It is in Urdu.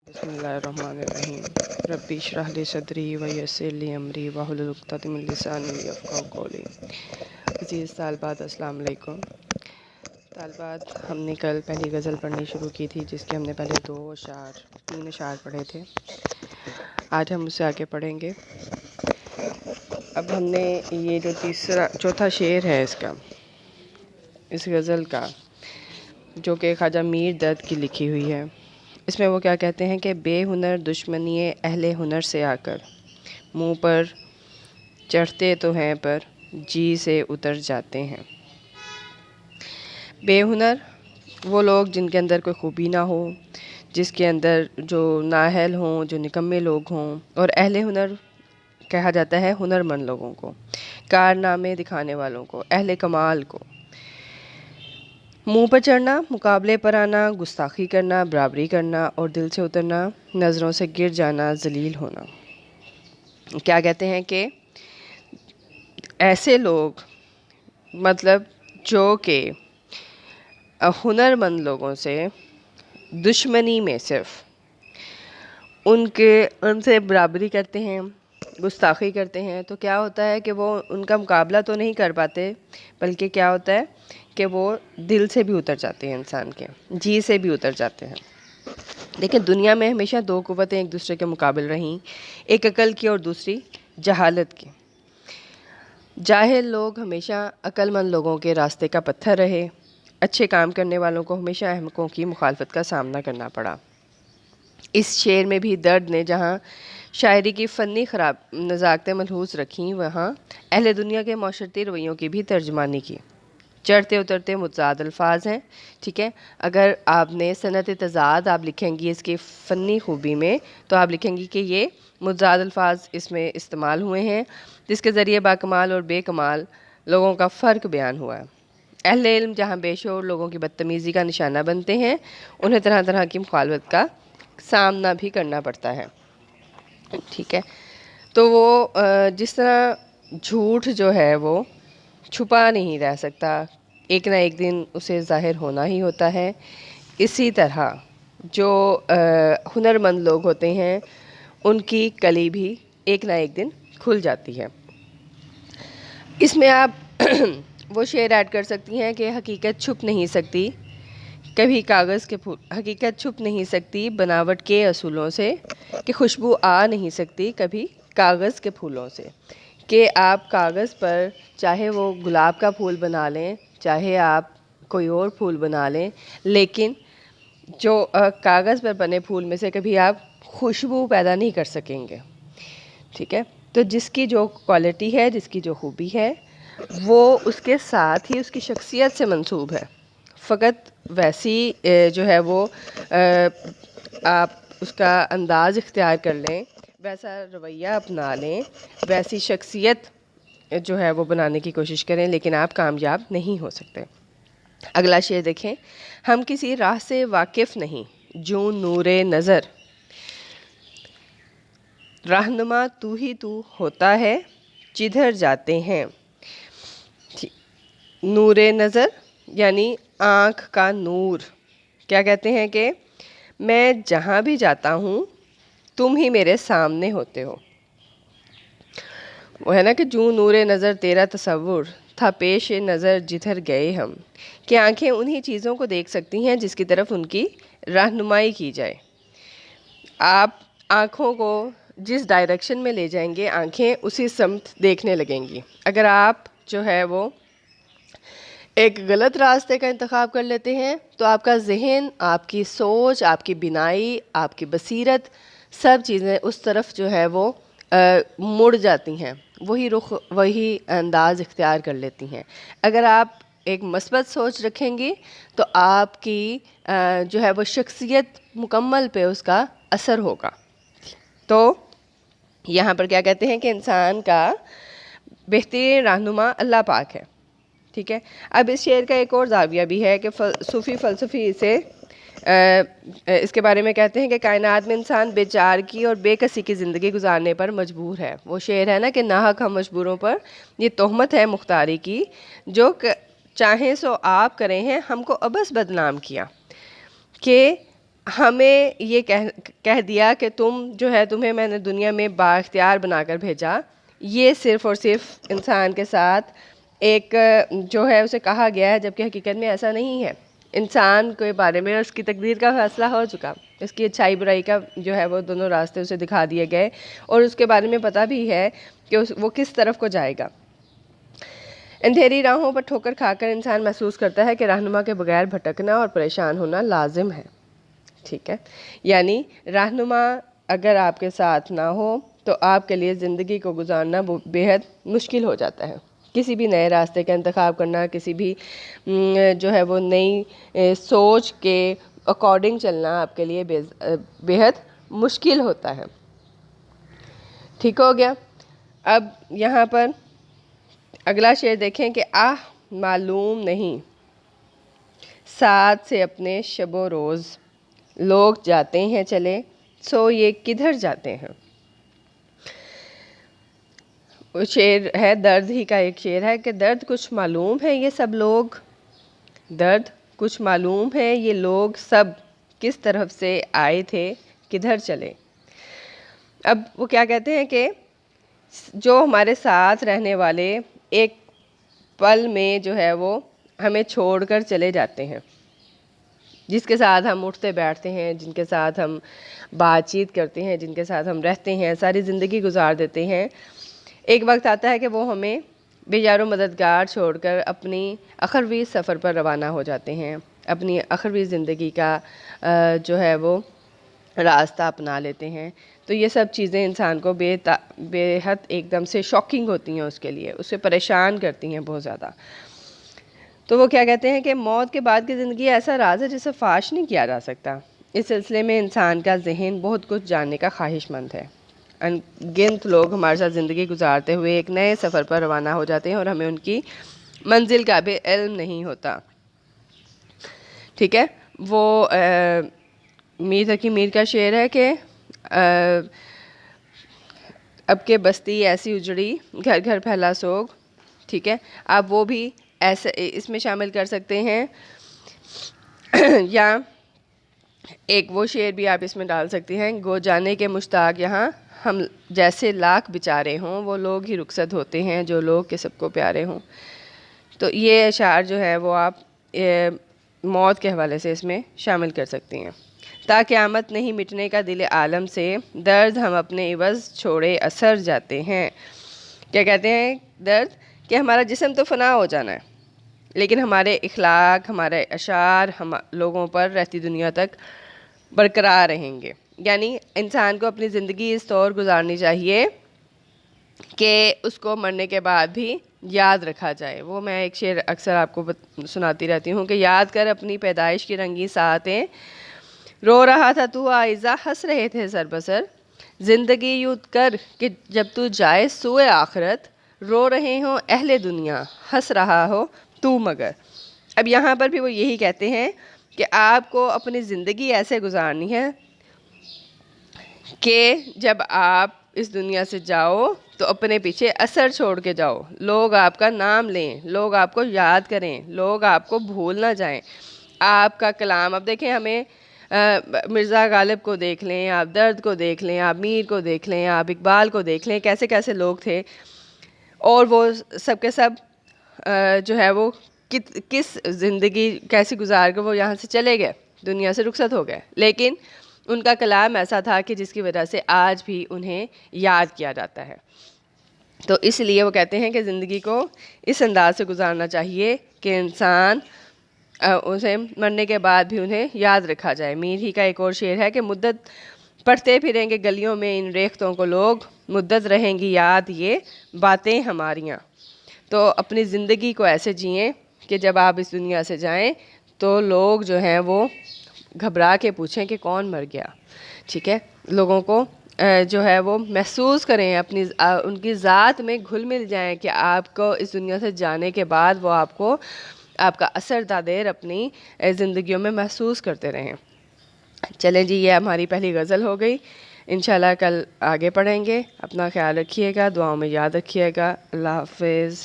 بسم اللہ الرحمن الرحیم ربی اشرح لی صدری ویسر لی امری واحلل عقدۃ من لسانی یفقہوا قولی۔ عزیز طالبات السلام علیکم۔ طالبات، ہم نے کل پہلی غزل پڑھنی شروع کی تھی جس کے ہم نے پہلے 3 اشعار پڑھے تھے۔ آج ہم اسے آگے پڑھیں گے۔ اب ہم نے یہ جو چوتھا شعر ہے اس غزل کا، جو کہ خواجہ میر درد کی لکھی ہوئی ہے، اس میں وہ کیا کہتے ہیں کہ بے ہنر دشمنی اہل ہنر سے آ کر منہ پر چڑھتے تو ہیں پر جی سے اتر جاتے ہیں۔ بے ہنر وہ لوگ جن کے اندر کوئی خوبی نہ ہو، جس کے اندر جو نااہل ہوں، جو نکمے لوگ ہوں، اور اہل ہنر کہا جاتا ہے ہنر مند لوگوں کو، کارنامے دکھانے والوں کو، اہل کمال کو۔ منہ پر چڑھنا، مقابلے پر آنا، گستاخی کرنا، برابری کرنا اور دل سے اترنا، نظروں سے گر جانا، ذلیل ہونا۔ کیا کہتے ہیں کہ ایسے لوگ، مطلب جو کہ ہنر مند لوگوں سے دشمنی میں صرف ان سے برابری کرتے ہیں، گستاخی کرتے ہیں، تو کیا ہوتا ہے کہ وہ ان کا مقابلہ تو نہیں کر پاتے، بلکہ کیا ہوتا ہے کہ وہ دل سے بھی اتر جاتے ہیں، انسان کے جی سے بھی اتر جاتے ہیں۔ لیکن دنیا میں ہمیشہ 2 قوتیں ایک دوسرے کے مقابل رہیں، ایک عقل کی اور دوسری جہالت کی۔ جاہل لوگ ہمیشہ عقل مند لوگوں کے راستے کا پتھر رہے، اچھے کام کرنے والوں کو ہمیشہ احمقوں کی مخالفت کا سامنا کرنا پڑا۔ اس شعر میں بھی درد نے جہاں شاعری کی فنی خراب نزاکتیں ملحوظ رکھیں، وہاں اہل دنیا کے معاشرتی رویوں کی بھی ترجمانی کی۔ چڑھتے اترتے متضاد الفاظ ہیں، ٹھیک ہے۔ اگر آپ نے صنعت تضاد آپ لکھیں گی اس کی فنی خوبی میں، تو آپ لکھیں گی کہ یہ متضاد الفاظ اس میں استعمال ہوئے ہیں، جس کے ذریعے باکمال اور بے کمال لوگوں کا فرق بیان ہوا ہے۔ اہل علم جہاں بے شعور لوگوں کی بدتمیزی کا نشانہ بنتے ہیں، انہیں طرح طرح کی مخالفت کا سامنا بھی کرنا پڑتا ہے، ٹھیک ہے۔ تو وہ جس طرح جھوٹ جو ہے وہ چھپا نہیں رہ سکتا، ایک نہ ایک دن اسے ظاہر ہونا ہی ہوتا ہے، اسی طرح جو ہنر مند لوگ ہوتے ہیں ان کی کلی بھی ایک نہ ایک دن کھل جاتی ہے۔ اس میں آپ وہ شعر ایڈ کر سکتی ہیں کہ حقیقت چھپ نہیں سکتی کبھی کاغذ کے پھول، حقیقت چھپ نہیں سکتی بناوٹ کے اصولوں سے، کہ خوشبو آ نہیں سکتی کبھی کاغذ کے پھولوں سے۔ کہ آپ کاغذ پر چاہے وہ گلاب کا پھول بنا لیں، چاہے آپ کوئی اور پھول بنا لیں، لیکن جو کاغذ پر بنے پھول میں سے کبھی آپ خوشبو پیدا نہیں کر سکیں گے، ٹھیک ہے۔ تو جس کی جو کوالٹی ہے، جس کی جو خوبی ہے، وہ اس کے ساتھ ہی اس کی شخصیت سے منسوب ہے۔ فقط ویسی جو ہے وہ آپ اس کا انداز اختیار کر لیں، ویسا رویہ اپنا لیں، ویسی شخصیت جو ہے وہ بنانے کی کوشش کریں، لیکن آپ کامیاب نہیں ہو سکتے۔ اگلا شعر دیکھیں۔ ہم کسی راہ سے واقف نہیں جوں نور نظر، رہنما تو ہی تو ہوتا ہے جدھر جاتے ہیں۔ نور نظر یعنی آنکھ کا نور۔ کیا کہتے ہیں کہ میں جہاں بھی جاتا ہوں تم ہی میرے سامنے ہوتے ہو۔ وہ ہے نا کہ جوں نور نظر تیرا تصور تھا پیش نظر جدھر گئے ہم، کہ آنکھیں انہی چیزوں کو دیکھ سکتی ہیں جس کی طرف ان کی رہنمائی کی جائے۔ آپ آنکھوں کو جس ڈائریکشن میں لے جائیں گے، آنکھیں اسی سمت دیکھنے لگیں گی۔ اگر آپ جو ہے وہ ایک غلط راستے کا انتخاب کر لیتے ہیں تو آپ کا ذہن، آپ کی سوچ، آپ کی بینائی، آپ کی بصیرت، سب چیزیں اس طرف جو ہے وہ مڑ جاتی ہیں، وہی رخ، وہی انداز اختیار کر لیتی ہیں۔ اگر آپ ایک مثبت سوچ رکھیں گی تو آپ کی جو ہے وہ شخصیت مکمل پہ اس کا اثر ہوگا۔ تو یہاں پر کیا کہتے ہیں کہ انسان کا بہترین رہنما اللہ پاک ہے، ٹھیک ہے۔ اب اس شعر کا ایک اور زاویہ بھی ہے کہ صوفی فلسفی اس کے بارے میں کہتے ہیں کہ کائنات میں انسان بے چارگی اور بے کسی کی زندگی گزارنے پر مجبور ہے۔ وہ شعر ہے نا کہ ناحق ہم مجبوروں پر یہ تہمت ہے مختاری کی، جو چاہیں سو آپ کرے ہیں ہم کو ابس بدنام کیا۔ کہ ہمیں یہ کہہ دیا کہ تمہیں میں نے دنیا میں بااختیار بنا کر بھیجا، یہ صرف اور صرف انسان کے ساتھ ایک جو ہے اسے کہا گیا ہے، جبکہ حقیقت میں ایسا نہیں ہے۔ انسان کے بارے میں اس کی تقدیر کا فیصلہ ہو چکا، اس کی اچھائی برائی کا جو ہے وہ دونوں راستے اسے دکھا دیے گئے، اور اس کے بارے میں پتہ بھی ہے کہ وہ کس طرف کو جائے گا۔ اندھیری راہوں پر ٹھوکر کھا کر انسان محسوس کرتا ہے کہ رہنما کے بغیر بھٹکنا اور پریشان ہونا لازم ہے، ٹھیک ہے؟ یعنی رہنما اگر آپ کے ساتھ نہ ہو تو آپ کے لیے زندگی کو گزارنا بے حد مشکل ہو جاتا ہے۔ کسی بھی نئے راستے کا انتخاب کرنا، کسی بھی جو ہے وہ نئی سوچ کے اکارڈنگ چلنا آپ کے لیے بے حد مشکل ہوتا ہے۔ ٹھیک ہو گیا؟ اب یہاں پر اگلا شعر دیکھیں کہ معلوم نہیں ساتھ سے اپنے شب و روز، لوگ جاتے ہیں چلے سو یہ کدھر جاتے ہیں۔ وہ شعر ہے درد ہی کا، ایک شعر ہے کہ درد کچھ معلوم ہے یہ سب لوگ، درد کچھ معلوم ہے یہ لوگ سب کس طرف سے آئے تھے کدھر چلے۔ اب وہ کیا کہتے ہیں کہ جو ہمارے ساتھ رہنے والے ایک پل میں جو ہے وہ ہمیں چھوڑ کر چلے جاتے ہیں، جس کے ساتھ ہم اٹھتے بیٹھتے ہیں، جن کے ساتھ ہم بات چیت کرتے ہیں، جن کے ساتھ ہم رہتے ہیں، ساری زندگی گزار دیتے ہیں، ایک وقت آتا ہے کہ وہ ہمیں بے یار و مددگار چھوڑ کر اپنی اخروی سفر پر روانہ ہو جاتے ہیں، اپنی اخروی زندگی کا جو ہے وہ راستہ اپنا لیتے ہیں۔ تو یہ سب چیزیں انسان کو بے حد ایک دم سے شاکنگ ہوتی ہیں، اس کے لیے اسے پریشان کرتی ہیں بہت زیادہ۔ تو وہ کیا کہتے ہیں کہ موت کے بعد کی زندگی ایسا راز ہے جسے فاش نہیں کیا جا سکتا۔ اس سلسلے میں انسان کا ذہن بہت کچھ جاننے کا خواہش مند ہے۔ گنت لوگ ہمارے ساتھ زندگی گزارتے ہوئے ایک نئے سفر پر روانہ ہو جاتے ہیں اور ہمیں ان کی منزل کا بھی علم نہیں ہوتا، ٹھیک ہے؟ وہ میر تقی میر کا شعر ہے کہ اب کے بستی ایسی اجڑی گھر گھر پھیلا سوگ، ٹھیک ہے؟ آپ وہ بھی ایسے اس میں شامل کر سکتے ہیں، یا ایک وہ شعر بھی آپ اس میں ڈال سکتے ہیں، گو جانے کے مشتاق یہاں ہم جیسے لاکھ بیچارے ہوں، وہ لوگ ہی رخصت ہوتے ہیں جو لوگ کے سب کو پیارے ہوں۔ تو یہ اشعار جو ہے وہ آپ موت کے حوالے سے اس میں شامل کر سکتے ہیں۔ تا قیامت نہیں مٹنے کا دل عالم سے، درد ہم اپنے عوض چھوڑے اثر جاتے ہیں۔ کیا کہتے ہیں درد؟ کہ ہمارا جسم تو فنا ہو جانا ہے، لیکن ہمارے اخلاق، ہمارے اشعار ہم لوگوں پر رہتی دنیا تک برقرار رہیں گے۔ یعنی انسان کو اپنی زندگی اس طور گزارنی چاہیے کہ اس کو مرنے کے بعد بھی یاد رکھا جائے۔ وہ میں ایک شعر اکثر آپ کو سناتی رہتی ہوں کہ یاد کر اپنی پیدائش کی رنگی ساعتیں، رو رہا تھا تو آئزہ ہنس رہے تھے سر بسر، زندگی یوں کر کہ جب تو جائے سوئے آخرت، رو رہے ہوں اہل دنیا ہنس رہا ہو تو مگر۔ اب یہاں پر بھی وہ یہی کہتے ہیں کہ آپ کو اپنی زندگی ایسے گزارنی ہے کہ جب آپ اس دنیا سے جاؤ تو اپنے پیچھے اثر چھوڑ کے جاؤ، لوگ آپ کا نام لیں، لوگ آپ کو یاد کریں، لوگ آپ کو بھول نہ جائیں۔ آپ کا کلام، اب دیکھیں ہمیں مرزا غالب کو دیکھ لیں، آپ درد کو دیکھ لیں، آپ میر کو دیکھ لیں، آپ اقبال کو دیکھ لیں، کیسے کیسے لوگ تھے، اور وہ سب کے سب جو ہے وہ کس زندگی کیسی گزار کے وہ یہاں سے چلے گئے، دنیا سے رخصت ہو گئے، لیکن ان کا کلام ایسا تھا کہ جس کی وجہ سے آج بھی انہیں یاد کیا جاتا ہے۔ تو اس لیے وہ کہتے ہیں کہ زندگی کو اس انداز سے گزارنا چاہیے کہ انسان اسے مرنے کے بعد بھی انہیں یاد رکھا جائے۔ میر ہی کا ایک اور شعر ہے کہ مدت پڑھتے پھریں گے گلیوں میں ان ریختوں کو لوگ، مدت رہیں گی یاد یہ باتیں ہماریاں۔ تو اپنی زندگی کو ایسے جئیں کہ جب آپ اس دنیا سے جائیں تو لوگ جو ہیں وہ گھبرا کے پوچھیں کہ کون مر گیا، ٹھیک ہے؟ لوگوں کو جو ہے وہ محسوس کریں، اپنی ان کی ذات میں گھل مل جائیں کہ آپ کو اس دنیا سے جانے کے بعد وہ آپ کو آپ کا اثر دادیر اپنی زندگیوں میں محسوس کرتے رہیں۔ چلیں جی، یہ ہماری پہلی غزل ہو گئی، انشاءاللہ کل آگے پڑھیں گے۔ اپنا خیال رکھیے گا، دعاؤں میں یاد رکھیے گا۔ اللہ حافظ۔